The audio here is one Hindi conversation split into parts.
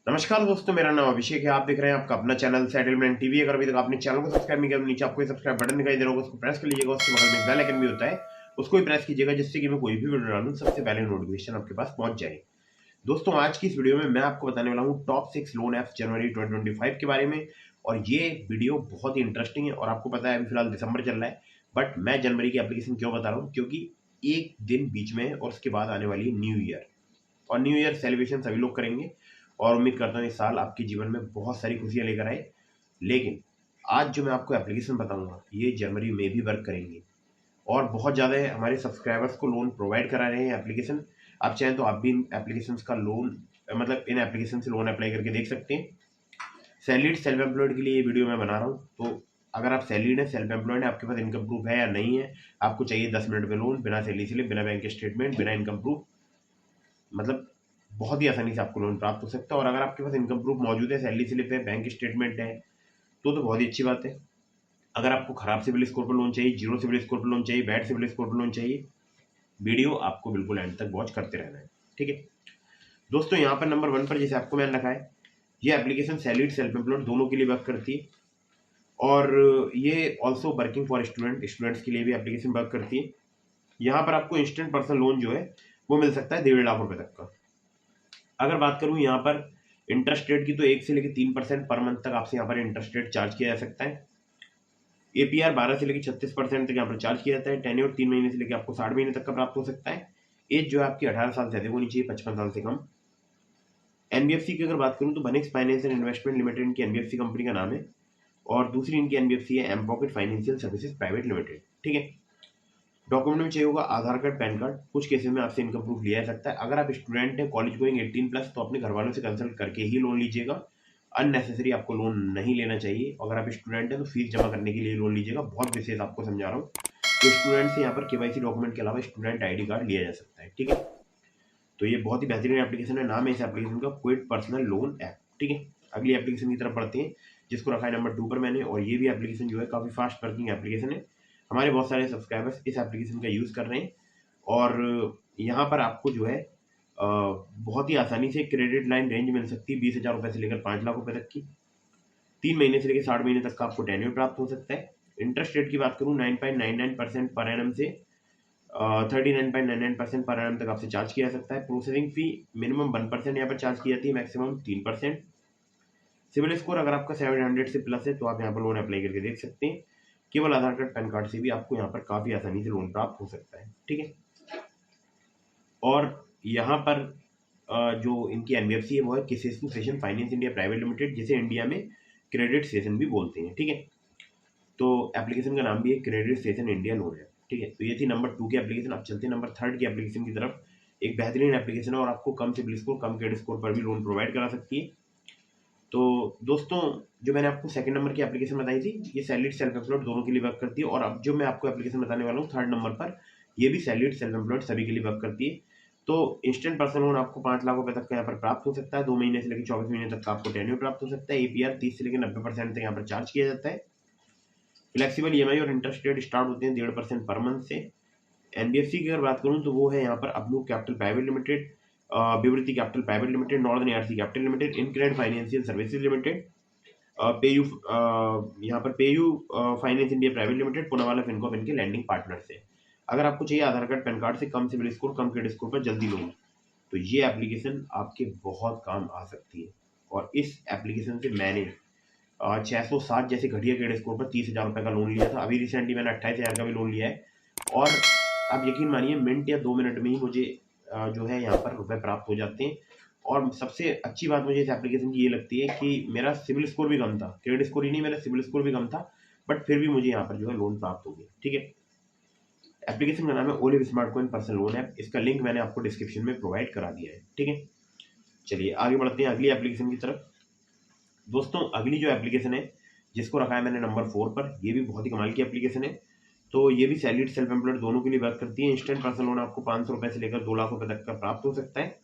नमस्कार दोस्तों, मेरा नाम अभिषेक है। आप देख रहे हैं आपका अपना चैनल सेटलमेंट टीवी। अगर अभी तक आपने चैनल को सब्सक्राइब नहीं किया तो नीचे आपको सब्सक्राइब बटन दिखाई दे रहा होगा, उसको प्रेस कर लीजिएगा। उसके बगल में एक बेल आइकन भी होता है, उसको भी प्रेस कीजिएगा, जिससे कि मैं कोई भी वीडियो डालूं सबसे पहले नोटिफिकेशन आपके पास पहुंच जाए। दोस्तों, आज की इस वीडियो में मैं आपको बताने वाला हूं टॉप 6 लोन ऐप्स जनवरी 2025 के बारे में। और ये वीडियो बहुत ही इंटरेस्टिंग है। और आपको पता है अभी फिलहाल दिसंबर चल रहा है, बट मैं जनवरी की एप्लीकेशन क्यों बता रहा हूँ, क्योंकि एक दिन बीच में है और उसके बाद आने वाली है न्यू ईयर। और न्यू ईयर सेलिब्रेशन सभी लोग करेंगे और उम्मीद करता हूँ इस साल आपके जीवन में बहुत सारी खुशियां लेकर आए। लेकिन आज जो मैं आपको एप्लीकेशन बताऊंगा ये जनवरी में भी वर्क करेंगे और बहुत ज़्यादा हमारे सब्सक्राइबर्स को लोन प्रोवाइड करा रहे हैं एप्लीकेशन। आप चाहें तो आप भी इन एप्लीकेशन का लोन मतलब इन एप्लीकेशन से लोन अप्लाई करके देख सकते हैं। सैलरीड सेल्फ एम्प्लॉयड के लिए ये वीडियो मैं बना रहा हूँ। तो अगर आप सैलरीड है, सेल्फ एम्प्लॉयड है, आपके पास इनकम प्रूफ है या नहीं है, आपको चाहिए 10 मिनट में लोन, बिना सैलरी स्लिप, बिना बैंक स्टेटमेंट, बिना इनकम प्रूफ, मतलब बहुत ही आसानी से आपको लोन प्राप्त हो सकता है। और अगर आपके पास इनकम प्रूफ मौजूद है, सैलरी स्लिप है, बैंक स्टेटमेंट है, तो बहुत ही अच्छी बात है। अगर आपको खराब सिविल स्कोर पर लोन चाहिए, जीरो सिविल स्कोर पर लोन चाहिए, बैड सिविल स्कोर पर लोन चाहिए, वीडियो आपको बिल्कुल एंड तक वॉच करते रहना है, ठीक है। दोस्तों, यहाँ पर नंबर 1 पर जैसे आपको मैंने रखा है, ये एप्लीकेशन सैलरीड सेल्फ एम्प्लॉयड दोनों के लिए वर्क करती है। और ये ऑल्सो वर्किंग फॉर स्टूडेंट्स के लिए भी एप्लीकेशन वर्क करती है। यहाँ पर आपको इंस्टेंट पर्सनल लोन जो है वो मिल सकता है 1.5 लाख रुपए तक का। अगर बात करूं यहाँ पर इंटरेस्ट रेट की, तो 1 से लेकर 3% पर मंथ तक आपसे यहाँ पर इंटरेस्ट रेट चार्ज किया जा सकता है। एपीआर 12 से लेकर 36% तक यहाँ पर चार्ज किया जाता है। टेन्योर 3 महीने से लेकर आपको 60 महीने तक का प्राप्त हो सकता है। एज जो है आपकी 18 साल से अधिक होनी चाहिए, 55 साल से कम। एनबीएफसी की अगर बात करूं तो बनिक्स फाइनेंस एंड इन्वेस्टमेंट लिमिटेड इनकी एनबीएफसी कंपनी का नाम है। और दूसरी इनकी एनबीएफसी है M pocket financial services private limited, ठीक है। डॉक्यूमेंट में चाहिए होगा आधार कार्ड, पैन कार्ड, कुछ केसेस में आपसे इनकम प्रूफ लिया जा सकता है। अगर आप स्टूडेंट हैं, कॉलेज गोइंग 18+, तो अपने घर वालों से कंसल्ट करके ही लोन लीजिएगा। अननेसेसरी आपको लोन नहीं लेना चाहिए। अगर आप स्टूडेंट हैं तो फीस जमा करने के लिए लोन लीजिएगा। बहुत विशेष आपको समझा रहा हूँ। तो स्टूडेंट से यहाँ पर केवाईसी डॉक्यूमेंट के अलावा स्टूडेंट आईडी कार्ड लिया जा सकता है, ठीक है। तो ये बहुत ही बेहतरीन एप्लीकेशन है। नाम है इस एप्लीकेशन का क्विड पर्सनल लोन ऐप, ठीक है। अगली एप्लीकेशन की तरफ बढ़ते हैं, जिसको रखा है नंबर 2 पर मैंने। और ये भी एप्लीकेशन जो है काफ़ी फास्ट वर्किंग एप्लीकेशन है। हमारे बहुत सारे सब्सक्राइबर्स इस एप्लीकेशन का यूज़ कर रहे हैं। और यहाँ पर आपको जो है बहुत ही आसानी से क्रेडिट लाइन रेंज मिल सकती है 20,000 रुपये से लेकर 5 लाख रुपए तक की। 3 महीने से लेकर 60 महीने तक का आपको टेन्योर प्राप्त हो सकता है। इंटरेस्ट रेट की बात करूँ 9.99% पर एनम से 39.99% पर एनम तक आपसे चार्ज किया जा सकता है। प्रोसेसिंग फी मिनिमम 1% यहाँ पर चार्ज की जाती है, मैक्सिमम 3%। सिविल स्कोर अगर आपका 700 से प्लस है तो आप यहाँ पर लोन अप्लाई करके देख सकते हैं। केवल आधार कार्ड, पैन कार्ड से भी आपको यहाँ पर काफ़ी आसानी से लोन प्राप्त हो सकता है, ठीक है। और यहाँ पर जो इनकी एनबीएफसी है वो है Kisetsu Saison finance India private limited, जिसे इंडिया में क्रेडिट सेशन भी बोलते हैं, ठीक है। तो एप्लीकेशन का नाम भी है क्रेडिट सेशन इंडिया लोन है, ठीक है। तो ये थी नंबर 2 की एप्लीकेशन। अब चलते हैं नंबर 3 की एप्लीकेशन की तरफ। एक बेहतरीन एप्लीकेशन है और आपको कम सिबिल स्कोर, कम क्रेडिट स्कोर पर भी लोन प्रोवाइड करा सकती है। तो दोस्तों, जो मैंने आपको सेकंड नंबर की एप्लीकेशन बताई थी, ये सैलरीड सेल्फ एम्प्लॉयड दोनों के लिए वर्क करती है। और अब जो मैं आपको एप्लीकेशन बताने वाला हूँ थर्ड नंबर पर, ये भी सैलरीड सेल्फ एम्प्लॉयड सभी के लिए वर्क करती है। तो इंस्टेंट पर्सनल लोन आपको 5 लाख रुपए तक का यहाँ पर प्राप्त हो सकता है। 2 महीने से लेकर 24 महीने तक का आपको टेन्योर प्राप्त हो सकता है। एपीआर 30 से लेकर 90% तक यहाँ पर चार्ज किया जाता है। फ्लेक्सिबल ईएमआई और इंटरेस्ट रेट स्टार्ट होते हैं 1.5% पर मंथ से। एनबीएफसी की अगर बात करूं तो वो है यहाँ पर अपनू capital private limited, Vivriti capital private limited, northern ARC capital limited, InCred financial services limited, PayU यहाँ पर PayU finance India private limited, Poonawalla Fincorp इनके लैंडिंग पार्टनर से। अगर आपको चाहिए आधार कार्ड, पैन कार्ड से कम सिविल स्कोर, कम क्रेडिट स्कोर पर जल्दी लोन, तो ये एप्लीकेशन आपके बहुत काम आ सकती है। और इस एप्लीकेशन से मैंने 660 जैसे घटिया क्रेडिट स्कोर पर 30,000 रुपये का लोन लिया था। अभी रिसेंटली मैंने 28,000 का भी लोन लिया है। और आप यकीन मानिए मिनट या 2 मिनट में ही मुझे जो है यहाँ पर रुपए प्राप्त हो जाते हैं। और सबसे अच्छी बात मुझे इस एप्लीकेशन की ये लगती है कि मेरा सिविल स्कोर भी कम था, क्रेडिट स्कोर ही नहीं, मेरा सिविल स्कोर भी कम था, बट फिर भी मुझे यहाँ पर जो है लोन प्राप्त हो गया, ठीक है। एप्लीकेशन का नाम है olive smart coin personal loan app. इसका लिंक मैंने आपको डिस्क्रिप्शन में प्रोवाइड करा दिया है, ठीक है। चलिए आगे बढ़ते हैं अगली एप्लीकेशन की तरफ। दोस्तों, अगली जो एप्लीकेशन है जिसको रखा है मैंने नंबर 4 पर, ये भी बहुत ही कमाल की एप्लीकेशन है। तो ये भी सैलरीड सेल्फ एम्प्लॉयड दोनों के लिए वर्क करती है। इंस्टेंट पर्सनल लोन आपको 500 रुपये से लेकर 2 लाख रुपए तक का प्राप्त हो सकता है।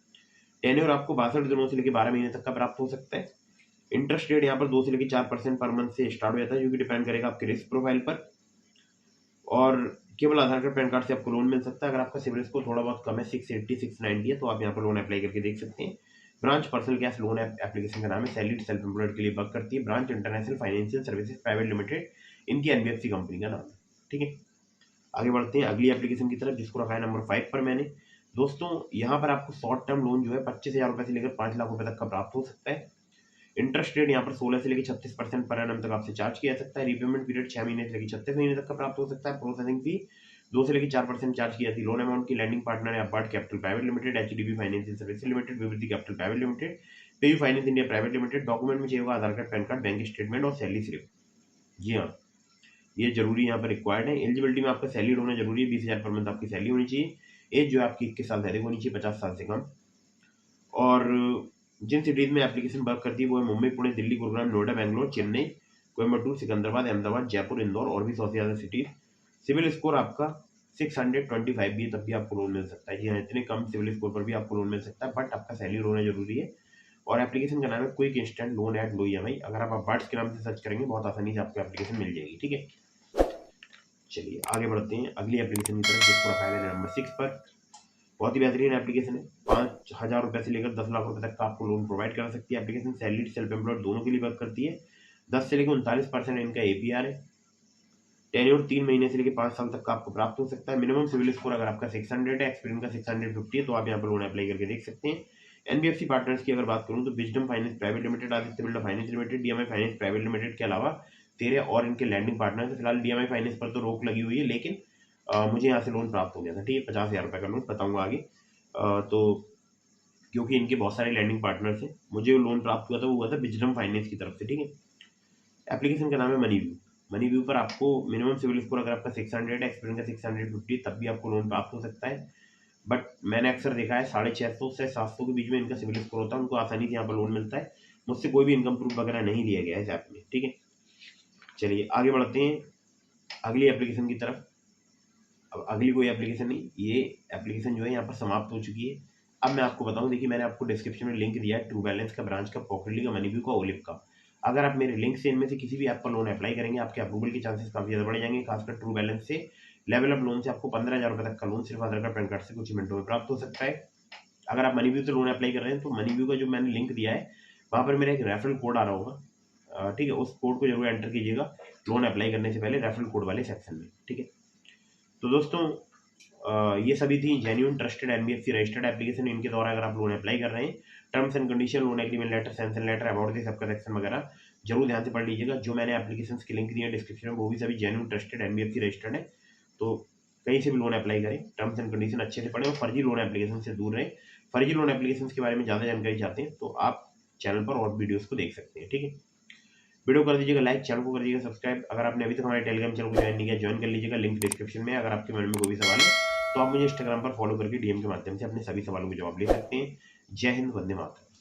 टेन्योर आपको 62 दिनों से लेकर 12 महीने तक का प्राप्त हो सकता है। इंटरेस्ट रेट यहाँ पर 2 से लेकर 4% पर मंथ से स्टार्ट हो जाता है, जो कि डिपेंड करेगा आपके रिस्क प्रोफाइल पर। और केवल आधार कार्ड, पैन कार्ड से आपको लोन मिल सकता है। अगर आपका सिविल स्कोर थोड़ा बहुत कम है, 680 690 है, तो आप यहाँ पर लोन अप्लाई करके देख सकते हैं। Branch personal cash loan application का नाम है, सैलरीड सेल्फ एम्प्लॉयड के लिए वर्क करती है। Branch international financial services private limited, इनकी एनबीएफसी कंपनी का नाम है। ठीक है, आगे बढ़ते हैं अगली एप्लीकेशन की तरफ, जिसको रखा है नंबर 5 पर मैंने। दोस्तों यहाँ पर आपको शॉर्ट टर्म लोन जो है 25,000 रुपए से लेकर 5 लाख रुपए तक का प्राप्त हो सकता है। इंटरेस्ट रेट यहाँ पर 16 से लेकर 36% पर एनम तक आपसे चार्ज किया जा सकता है। रीपेमेंट पीरियड 6 महीने से लेकर 36 महीने तक का प्राप्त हो सकता है। प्रोसेसिंग फी 2 से लेकर 4% चार्ज की जाती है। लोन अमाउंट की लैंडिंग पार्टनर है अपार्ट capital private limited, HDB financial services limited, Vivriddhi capital private limited, PayU finance India private limited. Document में चाहिए होगा Aadhaar card, PAN card, bank statement और सैलरी स्लिप। जी हाँ, ये जरूरी यहाँ पर रिक्वायर्ड है। एलिजिबिलिटी में आपका सैलरी होना जरूरी है, 20,000 पर मंथ आपकी सैलरी होनी चाहिए। एज जो है आपकी 21 साल से अधिक होनी चाहिए, 50 साल से कम। और जिन सिटीज में एप्लीकेशन वर्क करती है वो है मुंबई, पुणे, दिल्ली, गुरुग्राम, नोएडा, बैंगलोर, चेन्नई, कोयम्बटूर, सिकंदराबाद, अहमदाबाद, जयपुर, इंदौर और भी 100 से ज़्यादा सिटीज। सिविल स्कोर आपका 625 भी है, तब भी आपको लोन मिल सकता है। जी हाँ, इतने कम सिविल स्कोर पर भी आपको लोन मिल सकता है, बट आपका सैलरी होना जरूरी है। और एप्लीकेशन का नाम है quick instant loan at low EMI. अगर आप वर्ड्स के नाम से सर्च करेंगे बहुत आसानी से आपको एप्लीकेशन मिल जाएगी। ठीक है, चलिए आगे बढ़ते हैं अगली एप्लीकेशन की तरफ, जिसको रखा है नंबर 6 पर। बहुत ही बेहतरीन एप्लीकेशन है, 5,000 रुपए से लेकर 10 लाख रुपए तक का आपको लोन प्रोवाइड कर सकती है। एप्लीकेशन सैलरीड सेल्फ एम्प्लॉयड दोनों के लिए वर्क करती है। 10 से लेकर 39% इनका एपीआर है। टेन्योर 3 महीने से लेकर 5 साल तक का आपको प्राप्त हो सकता है। मिनिमम सिविल स्कोर अगर आपका 600 है, एक्सपीरियंस का 650 है, तो आप यहाँ पर लोन अप्लाई करके देख सकते हैं। एनबीएफसी पार्टनर्स की अगर बात करूँ तो wisdom finance private limited, Aditya Birla finance limited, DMI finance private limited के अलावा 13 और इनके लैंडिंग पार्टनर है। फिलहाल डीएमआई फाइनेंस पर तो रोक लगी हुई है, लेकिन मुझे यहाँ से लोन प्राप्त हो गया था। ठीक है, 50,000 रुपये का लोन, बताऊंगा आगे। तो क्योंकि इनके बहुत सारे लैंडिंग पार्टनर्स हैं, मुझे लोन प्राप्त हुआ था, वो हुआ था विजडम फाइनेंस की तरफ से। ठीक है, एप्लीकेशन का नाम है मनी व्यू। मनी व्यू पर आपको मिनिमम सिविल स्कोर अगर आपका 600 है, एक्सपीरियंस का 650, तब भी आपको लोन प्राप्त हो सकता है। बट मैंने अक्सर देखा है 650 से 700 के बीच में इनका सिविल स्कोर होता है, उनको आसानी से यहाँ पर लोन मिलता है। मुझसे कोई भी इनकम प्रूफ वगैरह नहीं लिया गया है इस ऐप में। ठीक है, चलिए आगे बढ़ते हैं अगली एप्लीकेशन की तरफ। अब अगली कोई एप्लीकेशन नहीं, ये एप्लीकेशन जो है यहाँ पर समाप्त हो चुकी है। अब मैं आपको बताऊं, देखिए मैंने आपको डिस्क्रिप्शन में लिंक दिया है ट्रू बैलेंस का, ब्रांच का, पॉकेटली का, मनी व्यू का, ओलिप का। अगर आप मेरे लिंक से इनमें से किसी भी ऐप पर लोन अप्लाई करेंगे, आपके अप्रूवल के चांसेस काफी ज्यादा बढ़ जाएंगे। खासकर ट्रू बैलेंस से लेवल अप लोन से आपको 15,000 रुपए तक का लोन सिर्फ आधार कार्ड, पैन कार्ड से कुछ ही मिनटों में प्राप्त हो सकता है। अगर आप मनी व्यू से लोन अप्लाई कर रहे हैं तो मनी व्यू का जो मैंने लिंक दिया है वहां पर मेरा एक रेफरल कोड आ रहा होगा। ठीक है, उस कोड को जरूर एंटर कीजिएगा लोन अप्लाई करने से पहले रेफरल कोड वाले सेक्शन में। ठीक है, तो दोस्तों ये सभी थी genuine trusted NBFC registered application. इनके द्वारा अगर आप लोन अप्लाई कर रहे हैं, terms and condition, loan agreement letter, sanction letter, about this सबका सेक्शन वगैरह जरूर ध्यान से पढ़ लीजिएगा। जो मैंने एप्लीकेशन के लिंक दिए हैं डिस्क्रिप्शन में, वो भी सभी जेन्युइन ट्रस्टेड एनबीएफसी रजिस्टर्ड है। तो कहीं से भी लोन अप्लाई करें, टर्म्स एंड कंडीशन अच्छे से पढ़ें और फर्जी लोन एप्लीकेशन से दूर रहें। फर्जी लोन एप्लीकेशन के बारे में ज़्यादा जानकारी चाहते हैं तो आप चैनल पर और वीडियोज़ को देख सकते हैं। ठीक है, वीडियो कर दीजिएगा लाइक, चैनल को कर दीजिएगा सब्सक्राइब। अगर आपने अभी तक हमारे टेलीग्राम चैनल को ज्वाइन नहीं किया, ज्वाइन कर लीजिएगा, लिंक डिस्क्रिप्शन में। अगर आपके मन में कोई भी सवाल है तो आप मुझे इंस्टाग्राम पर फॉलो करके डीएम के माध्यम से अपने सभी सवालों के जवाब ले सकते हैं। जय हिंद, वंदे मातरम।